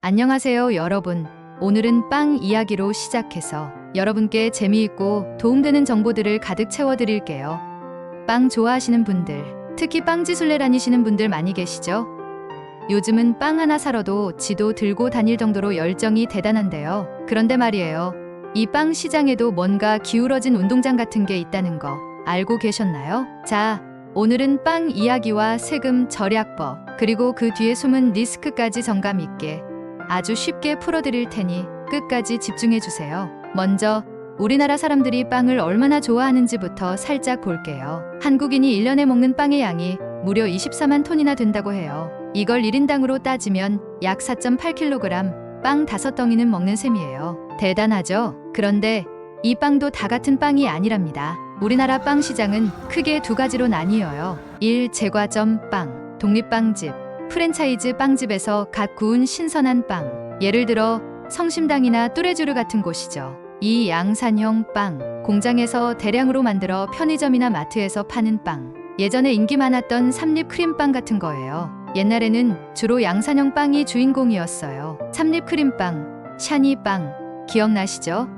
안녕하세요, 여러분. 오늘은 빵 이야기로 시작해서 여러분께 재미있고 도움되는 정보들을 가득 채워드릴게요. 빵 좋아하시는 분들, 특히 빵지술래 다니시는 분들 많이 계시죠? 요즘은 빵 하나 사러도 지도 들고 다닐 정도로 열정이 대단한데요. 그런데 말이에요. 이 빵 시장에도 뭔가 기울어진 운동장 같은 게 있다는 거 알고 계셨나요? 자, 오늘은 빵 이야기와 세금 절약법, 그리고 그 뒤에 숨은 리스크까지 정감 있게 아주 쉽게 풀어드릴 테니 끝까지 집중해주세요. 먼저 우리나라 사람들이 빵을 얼마나 좋아하는지부터 살짝 볼게요. 한국인이 1년에 먹는 빵의 양이 무려 24만 톤이나 된다고 해요. 이걸 1인당으로 따지면 약 4.8kg, 빵 5덩이는 먹는 셈이에요. 대단하죠? 그런데 이 빵도 다 같은 빵이 아니랍니다. 우리나라 빵 시장은 크게 두 가지로 나뉘어요. 1. 제과점 빵, 독립빵집, 프랜차이즈 빵집에서 갓 구운 신선한 빵, 예를 들어 성심당이나 뚜레쥬르 같은 곳이죠. 2. 양산형 빵, 공장에서 대량으로 만들어 편의점이나 마트에서 파는 빵, 예전에 인기 많았던 삼립 크림빵 같은 거예요. 옛날에는 주로 양산형 빵이 주인공이었어요. 삼립 크림빵, 샤니빵, 기억나시죠?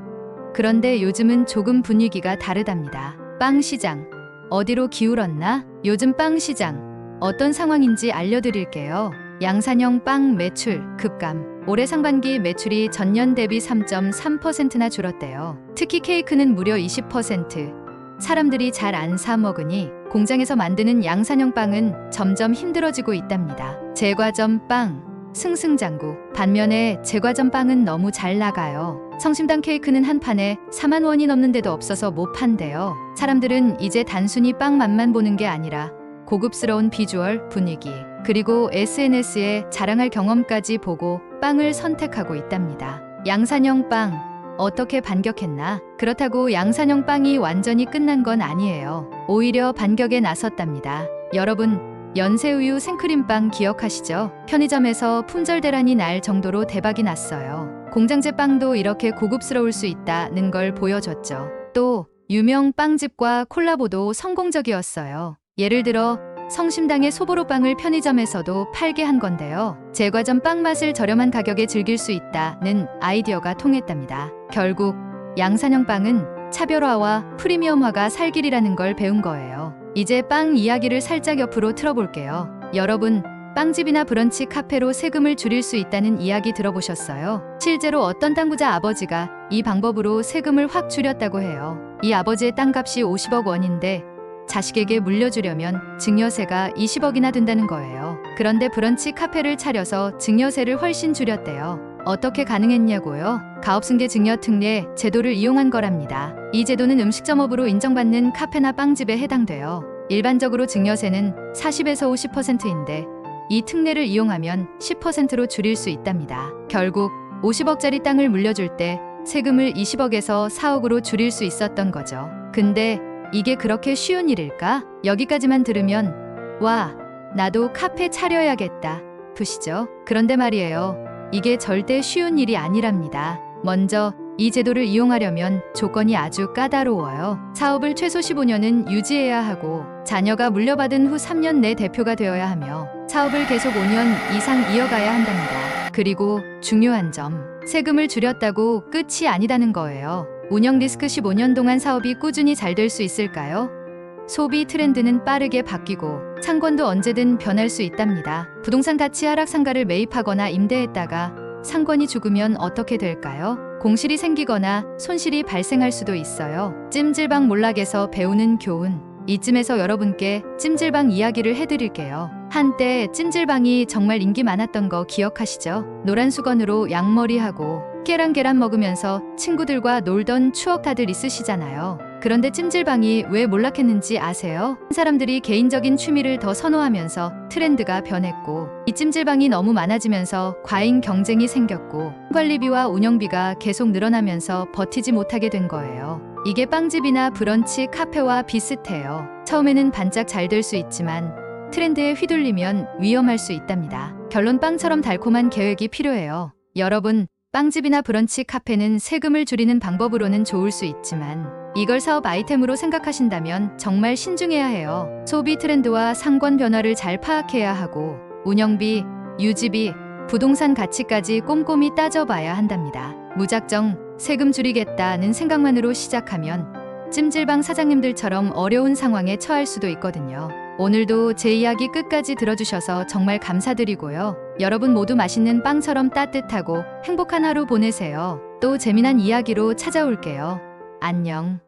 그런데 요즘은 조금 분위기가 다르답니다. 빵 시장, 어디로 기울었나? 요즘 빵 시장 어떤 상황인지 알려드릴게요. 양산형 빵 매출 급감. 올해 상반기 매출이 전년 대비 3.3%나 줄었대요. 특히 케이크는 무려 20%. 사람들이 잘 안 사 먹으니 공장에서 만드는 양산형 빵은 점점 힘들어지고 있답니다. 제과점 빵 승승장구. 반면에 제과점 빵은 너무 잘 나가요. 성심당 케이크는 한 판에 4만 원이 넘는 데도 없어서 못 판대요. 사람들은 이제 단순히 빵 맛만 보는 게 아니라 고급스러운 비주얼, 분위기, 그리고 SNS에 자랑할 경험까지 보고 빵을 선택하고 있답니다. 양산형 빵, 어떻게 반격했나? 그렇다고 양산형 빵이 완전히 끝난 건 아니에요. 오히려 반격에 나섰답니다. 여러분, 연세우유 생크림빵 기억하시죠? 편의점에서 품절 대란이 날 정도로 대박이 났어요. 공장제 빵도 이렇게 고급스러울 수 있다는 걸 보여줬죠. 또 유명 빵집과 콜라보도 성공적이었어요. 예를 들어 성심당의 소보로빵을 편의점에서도 팔게 한 건데요. 제과점 빵 맛을 저렴한 가격에 즐길 수 있다는 아이디어가 통했답니다. 결국 양산형 빵은 차별화와 프리미엄화가 살 길이라는 걸 배운 거예요. 이제 빵 이야기를 살짝 옆으로 틀어볼게요. 여러분, 빵집이나 브런치 카페로 세금을 줄일 수 있다는 이야기 들어보셨어요? 실제로 어떤 당구자 아버지가 이 방법으로 세금을 확 줄였다고 해요. 이 아버지의 땅값이 50억 원인데 자식에게 물려주려면 증여세가 20억이나 든다는 거예요. 그런데 브런치 카페를 차려서 증여세를 훨씬 줄였대요. 어떻게 가능했냐고요? 가업승계 증여 특례 제도를 이용한 거랍니다. 이 제도는 음식점업으로 인정받는 카페나 빵집에 해당돼요. 일반적으로 증여세는 40에서 50%인데 이 특례를 이용하면 10%로 줄일 수 있답니다. 결국 50억짜리 땅을 물려줄 때 세금을 20억에서 4억으로 줄일 수 있었던 거죠. 근데 이게 그렇게 쉬운 일일까? 여기까지만 들으면 와, 나도 카페 차려야겠다 부시죠? 그런데 말이에요. 이게 절대 쉬운 일이 아니랍니다. 먼저 이 제도를 이용하려면 조건이 아주 까다로워요. 사업을 최소 15년은 유지해야 하고 자녀가 물려받은 후 3년 내 대표가 되어야 하며 사업을 계속 5년 이상 이어가야 한답니다. 그리고 중요한 점, 세금을 줄였다고 끝이 아니다는 거예요. 운영 리스크 15년 동안 사업이 꾸준히 잘 될 수 있을까요? 소비 트렌드는 빠르게 바뀌고 상권도 언제든 변할 수 있답니다. 부동산 가치 하락 상가를 매입하거나 임대했다가 상권이 죽으면 어떻게 될까요? 공실이 생기거나 손실이 발생할 수도 있어요. 찜질방 몰락에서 배우는 교훈. 이쯤에서 여러분께 찜질방 이야기를 해드릴게요. 한때 찜질방이 정말 인기 많았던 거 기억하시죠? 노란 수건으로 양머리하고 계란 먹으면서 친구들과 놀던 추억 다들 있으시잖아요. 그런데 찜질방이 왜 몰락했는지 아세요? 사람들이 개인적인 취미를 더 선호하면서 트렌드가 변했고 이 찜질방이 너무 많아지면서 과잉 경쟁이 생겼고 관리비와 운영비가 계속 늘어나면서 버티지 못하게 된 거예요. 이게 빵집이나 브런치 카페와 비슷해요. 처음에는 반짝 잘 될 수 있지만 트렌드에 휘둘리면 위험할 수 있답니다. 결론 빵처럼 달콤한 계획이 필요해요. 여러분, 빵집이나 브런치 카페는 세금을 줄이는 방법으로는 좋을 수 있지만 이걸 사업 아이템으로 생각하신다면 정말 신중해야 해요. 소비 트렌드와 상권 변화를 잘 파악해야 하고 운영비, 유지비, 부동산 가치까지 꼼꼼히 따져봐야 한답니다. 무작정 세금 줄이겠다는 생각만으로 시작하면 찜질방 사장님들처럼 어려운 상황에 처할 수도 있거든요. 오늘도 제 이야기 끝까지 들어주셔서 정말 감사드리고요. 여러분 모두 맛있는 빵처럼 따뜻하고 행복한 하루 보내세요. 또 재미난 이야기로 찾아올게요. 안녕.